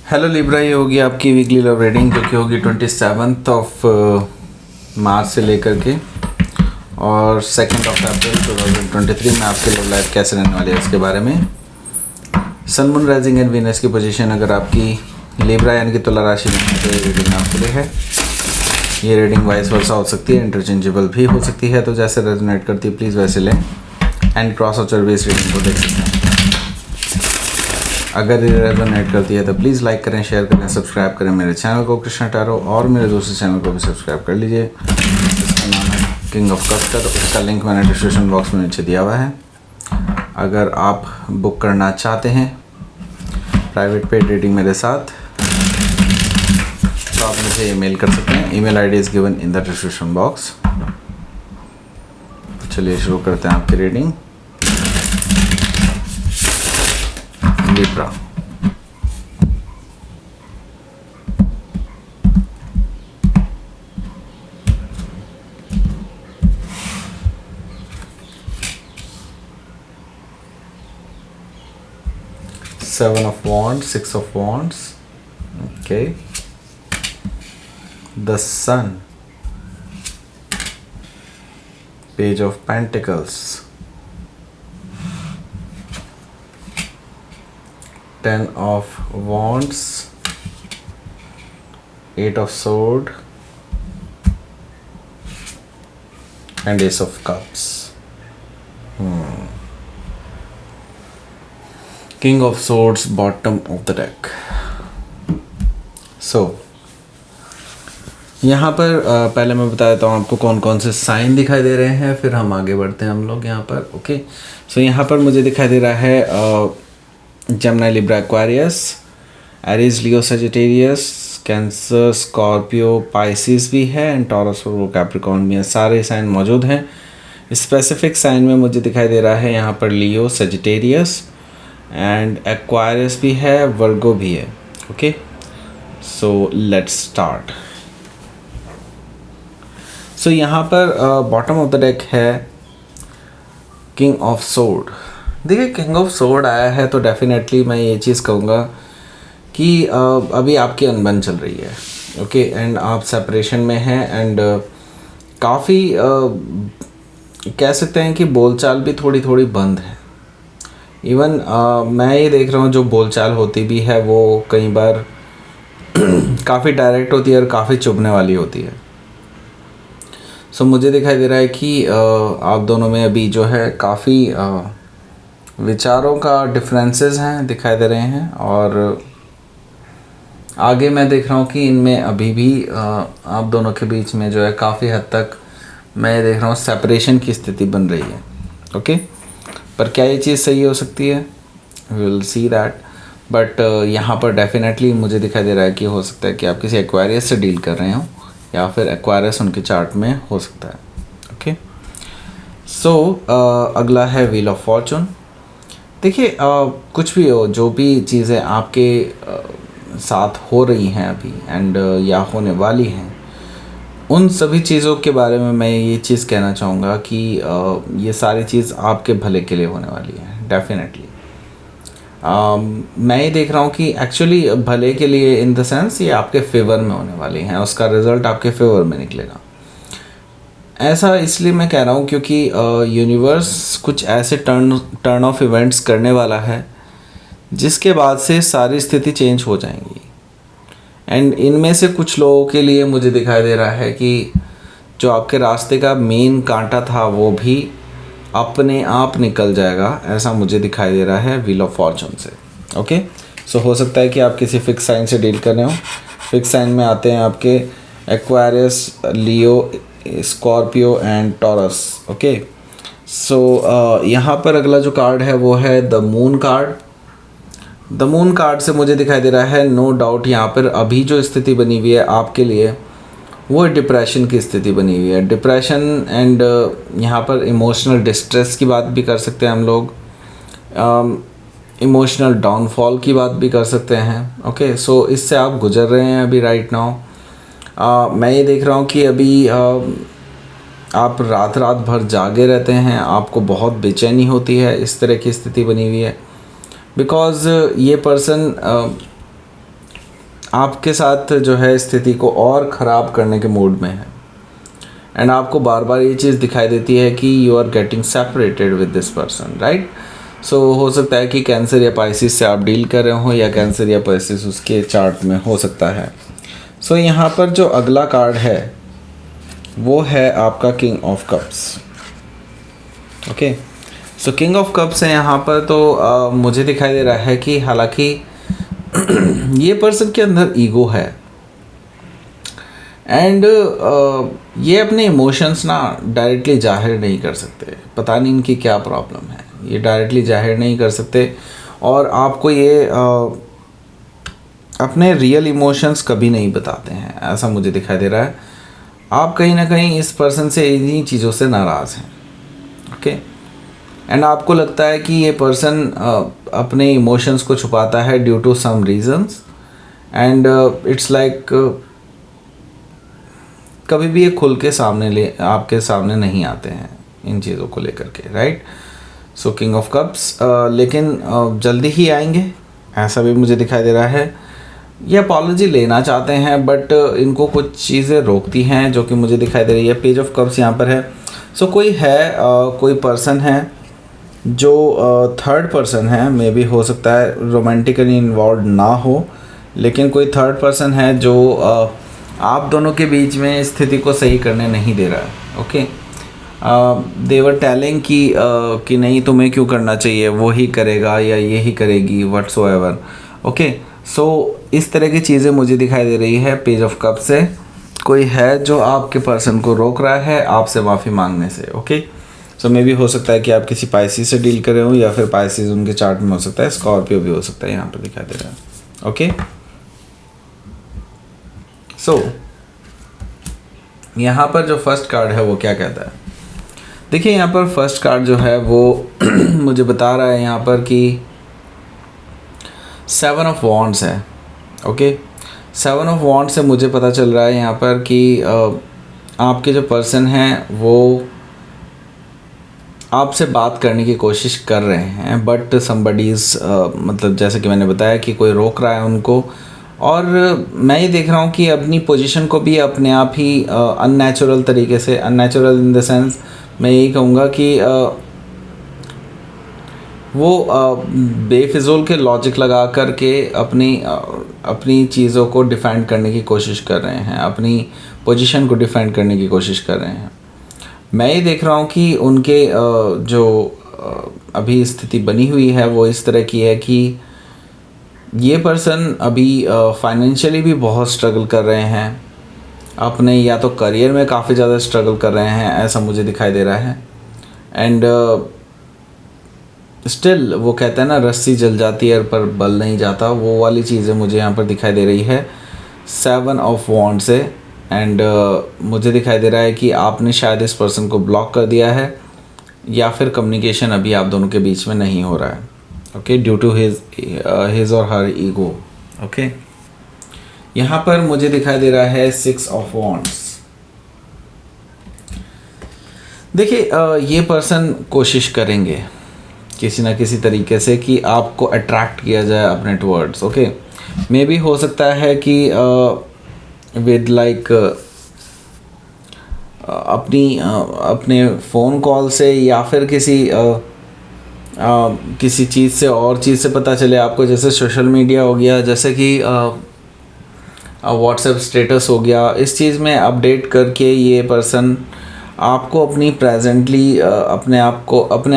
Hello Libra, ये होगी आपकी वीकली लव रीडिंग जो कि होगी 27 ऑफ मार्च से लेकर के और 2 अप्रैल 2023 में आपके लव लाइफ कैसे रहने वाली है इसके बारे में। Sun moon rising and Venus की पोजीशन अगर आपकी लिब्रा यानी कि तुला राशि में है तो ये रीडिंग आपके लिए है। ये रीडिंग वाइस वर्सा हो सकती है, इंटरचेंजेबल भी हो सकती है, तो जैसे रेजोनेट करती है प्लीज़ वैसे लें एंड क्रॉस और बेस रीडिंग को देख सकते हैं। अगर ये रेजोनेट करती है तो प्लीज़ लाइक करें, शेयर करें, सब्सक्राइब करें मेरे चैनल को कृष्णा टैरो, और मेरे दूसरे चैनल को भी सब्सक्राइब कर लीजिए। इसका नाम है किंग ऑफ कप्स का, तो उसका लिंक मैंने डिस्क्रिप्शन बॉक्स में नीचे दिया हुआ है। अगर आप बुक करना चाहते हैं प्राइवेट पेड रीडिंग मेरे साथ तो आप मुझे ईमेल कर सकते हैं। Email ID is given in the description box. तो चलिए शुरू करते हैं आपकी reading. Libra. Seven of Wands, Six of Wands. Okay. The Sun. Page of Pentacles. 10 of Wands, 8 of Swords and Ace of Cups. King of Swords, bottom of the deck. So यहाँ पर पहले मैं बता देता हूँ आपको कौन कौन से साइन दिखाई दे रहे हैं, फिर हम आगे बढ़ते हैं हम लोग यहाँ पर। ओके, सो यहाँ पर मुझे दिखाई दे रहा है Gemini, Libra, Aquarius, Aries, Leo, Sagittarius, cancer, Scorpio, Pisces भी है एंड टॉरस और वो कैप्रिकॉर्न भी है। सारे साइन मौजूद हैं। स्पेसिफिक साइन में मुझे दिखाई दे रहा है यहाँ पर लियो, सजिटेरियस एंड एक्वायरियस भी है, वर्गो भी है। Okay, so let's start. So यहाँ पर बॉटम ऑफ द डेक है किंग ऑफ सोर्ड। देखिए, किंग ऑफ सोर्ड आया है तो डेफिनेटली मैं ये चीज़ कहूँगा कि अभी आपकी अनबन चल रही है। ओके, एंड आप सेपरेशन में हैं एंड काफ़ी कह सकते हैं कि बोलचाल भी थोड़ी थोड़ी बंद है। इवन मैं ये देख रहा हूँ जो बोलचाल होती भी है वो कई बार काफ़ी डायरेक्ट होती है और काफ़ी चुभने वाली होती है। सो मुझे दिखाई दे रहा है कि आप दोनों में अभी जो है काफ़ी विचारों का डिफरेंसेस हैं, दिखाई दे रहे हैं, और आगे मैं देख रहा हूँ कि इनमें अभी भी आप दोनों के बीच में जो है काफ़ी हद तक मैं देख रहा हूँ सेपरेशन की स्थिति बन रही है। ओके, पर क्या ये चीज़ सही हो सकती है, we will see that. But यहाँ पर डेफिनेटली मुझे दिखाई दे रहा है कि हो सकता है कि आप किसी एक्वायरियस से डील कर रहे हो या फिर एक्वायरियस उनके चार्ट में हो सकता है। ओके, सो अगला है व्हील ऑफ फॉर्चून। देखिए, कुछ भी हो, जो भी चीज़ें आपके साथ हो रही हैं अभी एंड या होने वाली हैं, उन सभी चीज़ों के बारे में मैं ये चीज़ कहना चाहूँगा कि ये सारी चीज़ आपके भले के लिए होने वाली है डेफिनेटली। मैं ये देख रहा हूँ कि एक्चुअली भले के लिए इन द सेंस ये आपके फेवर में होने वाली हैं, उसका रिज़ल्ट आपके फेवर में निकलेगा। ऐसा इसलिए मैं कह रहा हूँ क्योंकि यूनिवर्स कुछ ऐसे टर्न ऑफ इवेंट्स करने वाला है जिसके बाद से सारी स्थिति चेंज हो जाएंगी। एंड इनमें से कुछ लोगों के लिए मुझे दिखाई दे रहा है कि जो आपके रास्ते का मेन कांटा था वो भी अपने आप निकल जाएगा, ऐसा मुझे दिखाई दे रहा है व्हील ऑफ फॉर्चून से। ओके, सो हो सकता है कि आप किसी फिक्स साइन से डील कर रहे हो। फिक्स साइन में आते हैं आपके एक्वायरियस, लियो, स्कॉर्पियो एंड टॉरस। ओके, सो यहाँ पर अगला जो कार्ड है वो है the moon card. The moon card से मुझे दिखाई दे रहा है नो डाउट यहाँ पर अभी जो स्थिति बनी हुई है आपके लिए वो डिप्रेशन की स्थिति बनी हुई है। डिप्रेशन एंड यहाँ पर इमोशनल डिस्ट्रेस की बात भी कर सकते हैं हम लोग, इमोशनल डाउनफॉल की बात भी कर सकते हैं। ओके, सो इससे आप गुजर रहे हैं अभी राइट नाउ। मैं ये देख रहा हूँ कि अभी आप रात रात भर जागे रहते हैं, आपको बहुत बेचैनी होती है, इस तरह की स्थिति बनी हुई है। बिकॉज़ ये पर्सन आपके साथ जो है स्थिति को और ख़राब करने के मूड में है, एंड आपको बार बार ये चीज़ दिखाई देती है कि you are getting separated with this person, right. So हो सकता है कि कैंसर या पाइसिस से आप डील कर रहे हो, या कैंसर या पाइसिस उसके चार्ट में हो सकता है। सो यहाँ पर जो अगला कार्ड है वो है आपका king of cups. Okay, so king of cups है यहाँ पर। तो मुझे दिखाई दे रहा है कि हालांकि ये पर्सन के अंदर ईगो है, एंड ये अपने इमोशंस ना डायरेक्टली जाहिर नहीं कर सकते। पता नहीं इनकी क्या प्रॉब्लम है, ये डायरेक्टली जाहिर नहीं कर सकते, और आपको ये अपने रियल इमोशंस कभी नहीं बताते हैं, ऐसा मुझे दिखाई दे रहा है। आप कहीं ना कहीं इस पर्सन से इन्हीं चीज़ों से नाराज़ हैं। ओके, एंड आपको लगता है कि ये पर्सन अपने इमोशंस को छुपाता है due to some reasons, and it's like कभी भी ये खुल के आपके सामने नहीं आते हैं इन चीज़ों को लेकर के, right. So king of cups, लेकिन जल्दी ही आएंगे, ऐसा भी मुझे दिखाई दे रहा है। ये अपॉलॉजी लेना चाहते हैं, बट इनको कुछ चीज़ें रोकती हैं जो कि मुझे दिखाई दे रही है। पेज ऑफ कप्स यहाँ पर है। सो कोई है, कोई पर्सन है जो थर्ड पर्सन है, मे बी हो सकता है रोमांटिकली इन्वॉल्व ना हो, लेकिन कोई थर्ड पर्सन है जो आप दोनों के बीच में स्थिति को सही करने नहीं दे रहा है। ओके, देवर टेलिंग कि नहीं तुम्हें क्यों करना चाहिए, वो ही करेगा या ये ही करेगी, व्हाट्सोएवर। ओके, सो इस तरह की चीज़ें मुझे दिखाई दे रही है पेज ऑफ कप से। कोई है जो आपके पर्सन को रोक रहा है आपसे माफ़ी मांगने से। ओके, सो मे भी हो सकता है कि आप किसी पाइसिस से डील कर रहे हो, या फिर पाइसिस उनके चार्ट में हो सकता है, स्कॉर्पियो भी हो सकता है, यहाँ पर दिखाई दे रहा है। ओके, सो यहाँ पर जो फर्स्ट कार्ड है वो क्या कहता है, देखिए यहाँ पर फर्स्ट कार्ड जो है वो मुझे बता रहा है यहाँ पर कि 7 ऑफ वॉन्ड्स है। ओके, 7 ऑफ वॉन्ड्स से मुझे पता चल रहा है यहाँ पर कि आपके जो पर्सन हैं वो आपसे बात करने की कोशिश कर रहे हैं, बट समबडीज़ मतलब जैसे कि मैंने बताया कि कोई रोक रहा है उनको, और मैं ये देख रहा हूँ कि अपनी पोजीशन को भी अपने आप ही अननेचुरल तरीके से, अननेचुरल इन द सेंस मैं यही कहूँगा कि वो बेफिज़ूल के लॉजिक लगा कर के अपनी चीज़ों को डिफेंड करने की कोशिश कर रहे हैं, अपनी पोजीशन को डिफेंड करने की कोशिश कर रहे हैं। मैं ये देख रहा हूँ कि उनके जो अभी स्थिति बनी हुई है वो इस तरह की है कि ये पर्सन अभी फाइनेंशियली भी बहुत स्ट्रगल कर रहे हैं, अपने या तो करियर में काफ़ी ज़्यादा स्ट्रगल कर रहे हैं, ऐसा मुझे दिखाई दे रहा है। एंड स्टिल वो कहते हैं ना, रस्सी जल जाती है पर बल नहीं जाता, वो वाली चीज़ें मुझे यहाँ पर दिखाई दे रही है 7 ऑफ वॉन्ड से। एंड मुझे दिखाई दे रहा है कि आपने शायद इस पर्सन को ब्लॉक कर दिया है, या फिर कम्युनिकेशन अभी आप दोनों के बीच में नहीं हो रहा है। ओके, ड्यू टू हिज और हर ईगो। ओके, यहाँ पर मुझे दिखाई दे रहा है 6 ऑफ वॉन्ड्स। देखिए ये पर्सन कोशिश करेंगे किसी ना किसी तरीके से कि आपको अट्रैक्ट किया जाए अपने टुवर्ड्स। ओके, मे बी हो सकता है कि विद लाइक अपने फ़ोन कॉल से, या फिर किसी चीज़ से और चीज़ से पता चले आपको, जैसे सोशल मीडिया हो गया, जैसे कि व्हाट्सएप स्टेटस हो गया, इस चीज़ में अपडेट करके ये पर्सन आपको अपनी प्रेजेंटली अपने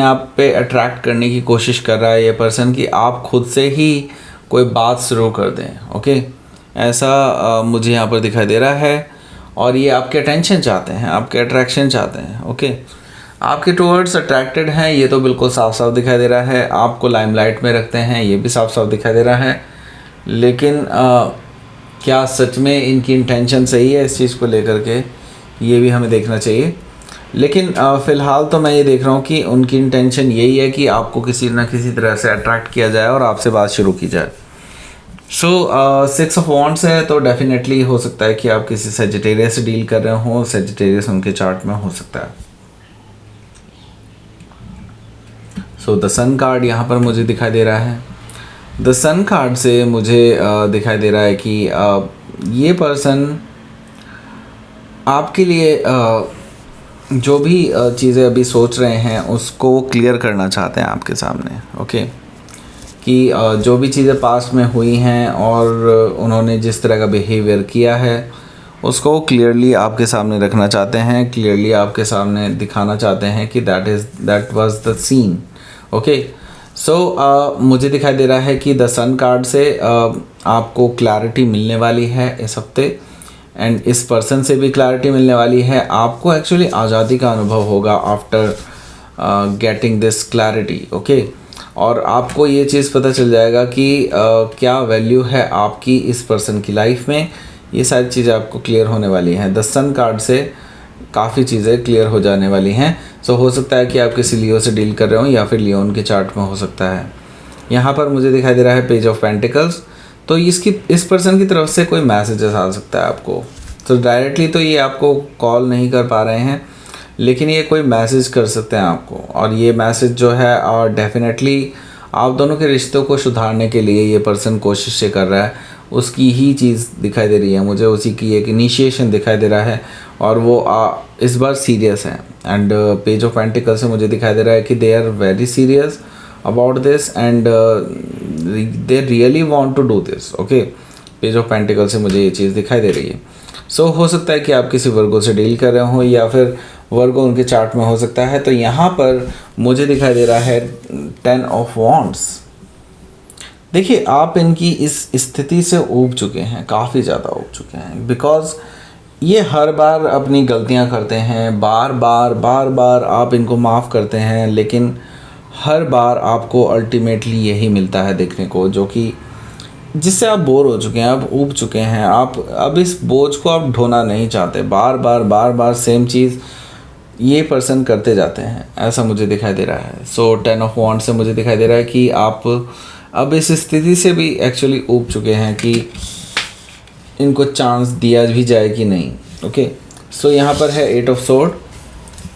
आप पे अट्रैक्ट करने की कोशिश कर रहा है ये पर्सन, कि आप खुद से ही कोई बात शुरू कर दें। ओके, ऐसा मुझे यहाँ पर दिखाई दे रहा है, और ये आपके अटेंशन चाहते हैं, आपके अट्रैक्शन चाहते हैं। ओके, आपके टुवर्ड्स अट्रैक्टेड हैं, ये तो बिल्कुल साफ साफ दिखाई दे रहा है। आपको लाइमलाइट में रखते हैं, ये भी साफ साफ दिखाई दे रहा है। लेकिन क्या सच में इनकी इंटेंशन सही है इस चीज़ को लेकर के, ये भी हमें देखना चाहिए। लेकिन फ़िलहाल तो मैं ये देख रहा हूँ कि उनकी इंटेंशन यही है कि आपको किसी न किसी तरह से अट्रैक्ट किया जाए और आपसे बात शुरू की जाए। सो 6 ऑफ वॉन्ड्स है, तो डेफिनेटली हो सकता है कि आप किसी सेजिटेरियस से डील कर रहे हो, सेजिटेरियस उनके चार्ट में हो सकता है। सो द सन कार्ड यहाँ पर मुझे दिखाई दे रहा है। द सन कार्ड से मुझे दिखाई दे रहा है कि ये पर्सन आपके लिए जो भी चीज़ें अभी सोच रहे हैं उसको क्लियर करना चाहते हैं आपके सामने। ओके, कि जो भी चीज़ें पास्ट में हुई हैं और उन्होंने जिस तरह का बिहेवियर किया है उसको क्लियरली आपके सामने रखना चाहते हैं, क्लियरली आपके सामने दिखाना चाहते हैं कि that was the scene. Okay, so मुझे दिखाई दे रहा है कि द सन कार्ड से आपको क्लैरिटी मिलने वाली है इस हफ्ते, एंड इस पर्सन से भी क्लैरिटी मिलने वाली है। आपको एक्चुअली आज़ादी का अनुभव होगा after getting this clarity. Okay, और आपको ये चीज़ पता चल जाएगा कि क्या वैल्यू है आपकी इस पर्सन की लाइफ में। ये सारी चीज़ें आपको क्लियर होने वाली हैं। द सन कार्ड से काफ़ी चीज़ें क्लियर हो जाने वाली हैं। सो हो सकता है कि आप किसी लियो से डील कर रहे हो या फिर लियोन के चार्ट में हो सकता है। यहाँ पर मुझे दिखाई दे रहा है पेज ऑफ पेंटिकल्स, तो इस पर्सन की तरफ से कोई मैसेजेस आ सकता है आपको। तो डायरेक्टली तो ये आपको कॉल नहीं कर पा रहे हैं, लेकिन ये कोई मैसेज कर सकते हैं आपको, और ये मैसेज जो है और डेफिनेटली आप दोनों के रिश्तों को सुधारने के लिए ये पर्सन कोशिशें कर रहा है, उसकी ही चीज़ दिखाई दे रही है मुझे, उसी की एक इनिशिएशन दिखाई दे रहा है, और वो इस बार सीरियस है। एंड पेज ऑफ पेंटिकल से मुझे दिखाई दे रहा है कि they are very serious about this and they really want to do this. Okay, page of pentacle से मुझे ये चीज़ दिखाई दे रही है। सो हो सकता है कि आप किसी वर्गो से डील कर रहे हो या फिर वर्गो उनके चार्ट में हो सकता है। तो यहाँ पर मुझे दिखाई दे रहा है 10 ऑफ वॉन्ड्स। देखिए, आप इनकी इस स्थिति से ऊब चुके हैं, काफ़ी ज़्यादा ऊब चुके हैं, बिकॉज़ ये हर बार अपनी गलतियाँ करते हैं, बार बार आप इनको माफ़ करते हैं, लेकिन हर बार आपको अल्टीमेटली यही मिलता है देखने को, जो कि जिससे आप बोर हो चुके हैं, आप ऊब चुके हैं, आप अब इस बोझ को आप ढोना नहीं चाहते। बार बार सेम चीज़ ये पर्सन करते जाते हैं, ऐसा मुझे दिखाई दे रहा है। सो 10 ऑफ वॉन्ड्स से मुझे दिखाई दे रहा है कि आप अब इस स्थिति से भी एक्चुअली ऊब चुके हैं कि इनको चांस दिया भी जाए कि नहीं। ओके, सो यहाँ पर है 8 ऑफ सोर्ड।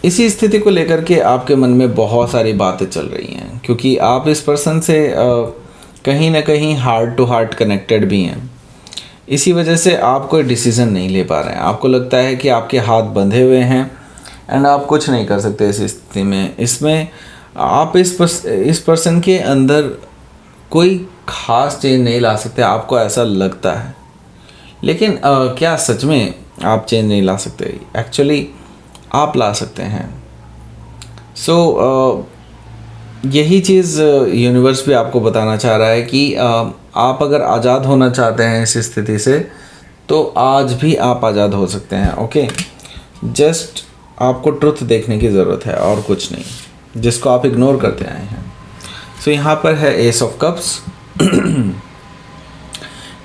इसी स्थिति को लेकर के आपके मन में बहुत सारी बातें चल रही हैं, क्योंकि आप इस पर्सन से कहीं ना कहीं हार्ट टू हार्ट कनेक्टेड भी हैं। इसी वजह से आप कोई डिसीज़न नहीं ले पा रहे हैं। आपको लगता है कि आपके हाथ बंधे हुए हैं एंड आप कुछ नहीं कर सकते इस स्थिति में। इसमें आप इस पर्सन के अंदर कोई ख़ास चेंज नहीं ला सकते, आपको ऐसा लगता है, लेकिन क्या सच में आप चेंज नहीं ला सकते? एक्चुअली आप ला सकते हैं। सो यही चीज़ यूनिवर्स भी आपको बताना चाह रहा है कि आप अगर आज़ाद होना चाहते हैं इस स्थिति से, तो आज भी आप आज़ाद हो सकते हैं। ओके, जस्ट आपको ट्रुथ देखने की ज़रूरत है और कुछ नहीं, जिसको आप इग्नोर करते आए हैं। सो यहाँ पर है S of cups.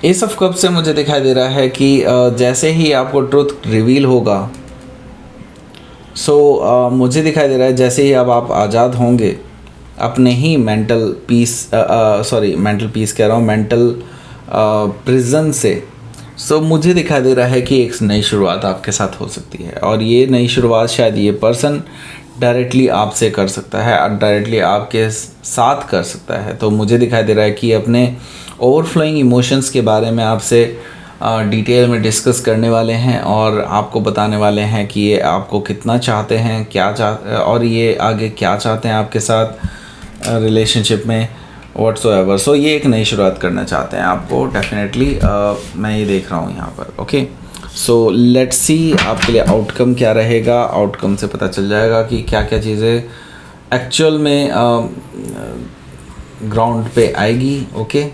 S of cups से मुझे दिखाई दे रहा है कि जैसे ही आपको ट्रुथ रिवील होगा, मुझे दिखाई दे रहा है जैसे ही अब आप आज़ाद होंगे अपने ही मेंटल पीस कह रहा हूँ, मेंटल प्रिजन से, मुझे दिखाई दे रहा है कि एक नई शुरुआत आपके साथ हो सकती है, और ये नई शुरुआत शायद ये पर्सन डायरेक्टली आपसे कर सकता है और डायरेक्टली आपके साथ कर सकता है। तो मुझे दिखाई दे रहा है कि अपने ओवरफ्लोइंग इमोशंस के बारे में आपसे डिटेल में डिस्कस करने वाले हैं और आपको बताने वाले हैं कि ये आपको कितना चाहते हैं, और ये आगे क्या चाहते हैं आपके साथ रिलेशनशिप में व्हाट्सोएवर। सो ये एक नई शुरुआत करना चाहते हैं आपको डेफिनेटली, मैं ये देख रहा हूँ यहाँ पर। ओके, सो लेट्स सी आपके लिए आउटकम क्या रहेगा। आउटकम से पता चल जाएगा कि क्या क्या चीज़ें एक्चुअल में ग्राउंड पे आएगी। ओके,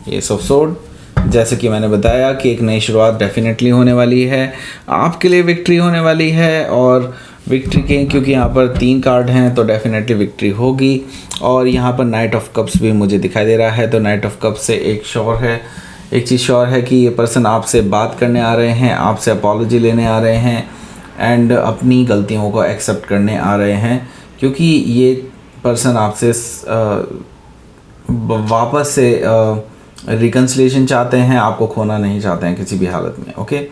एस ऑफ सोर्ड, जैसे कि मैंने बताया कि एक नई शुरुआत डेफिनेटली होने वाली है, आपके लिए विक्ट्री होने वाली है, और विक्ट्री के क्योंकि यहाँ पर 3 कार्ड हैं तो डेफिनेटली विक्ट्री होगी। और यहाँ पर नाइट ऑफ कप्स भी मुझे दिखाई दे रहा है। तो नाइट ऑफ कप्स से एक चीज़ श्योर है कि ये पर्सन आपसे बात करने आ रहे हैं, आपसे अपॉलॉजी लेने आ रहे हैं एंड अपनी गलतियों को एक्सेप्ट करने आ रहे हैं, क्योंकि ये पर्सन आपसे वापस से रिकन्सिलेशन चाहते हैं, आपको खोना नहीं चाहते हैं किसी भी हालत में। ओके,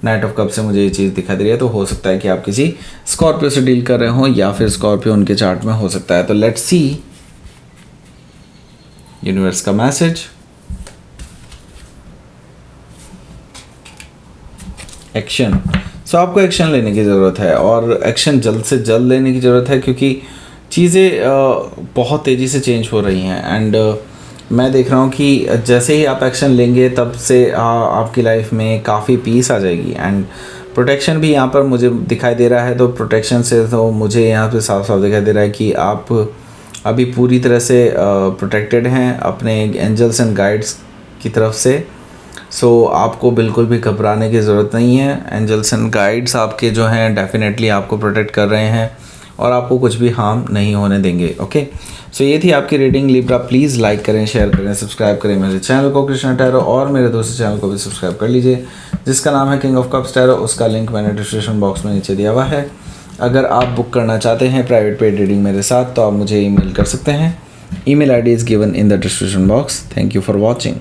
नाइट ऑफ कप से मुझे ये चीज़ दिखाई दे रही है, तो हो सकता है कि आप किसी स्कॉर्पियो से डील कर रहे हो या फिर स्कॉर्पियो उनके चार्ट में हो सकता है। तो लेट्स सी यूनिवर्स का मैसेज। एक्शन। सो आपको एक्शन लेने की ज़रूरत है और एक्शन जल्द से जल्द लेने की ज़रूरत है, क्योंकि चीज़ें बहुत तेज़ी से चेंज हो रही हैं। एंड मैं देख रहा हूँ कि जैसे ही आप एक्शन लेंगे तब से आपकी लाइफ में काफ़ी पीस आ जाएगी। एंड प्रोटेक्शन भी यहाँ पर मुझे दिखाई दे रहा है, तो प्रोटेक्शन से तो मुझे यहाँ पे साफ साफ दिखाई दे रहा है कि आप अभी पूरी तरह से प्रोटेक्टेड हैं अपने एंजल्स एंड गाइड्स की तरफ से। सो आपको बिल्कुल भी घबराने की ज़रूरत नहीं है। एंजल्स एंड गाइड्स आपके जो हैं डेफिनेटली आपको प्रोटेक्ट कर रहे हैं और आपको कुछ भी हार्म नहीं होने देंगे। ओके, सो ये थी आपकी रीडिंग लिब्रा। प्लीज़ लाइक करें, शेयर करें, सब्सक्राइब करें मेरे चैनल को कृष्णा टैरो, और मेरे दूसरे चैनल को भी सब्सक्राइब कर लीजिए जिसका नाम है किंग ऑफ कप्स टैरो। उसका लिंक मैंने डिस्क्रिप्शन बॉक्स में नीचे दिया हुआ है। अगर आप बुक करना चाहते हैं प्राइवेट पेड रीडिंग मेरे साथ तो आप मुझे ईमेल कर सकते हैं। Email ID is given in the description box. Thank you for watching.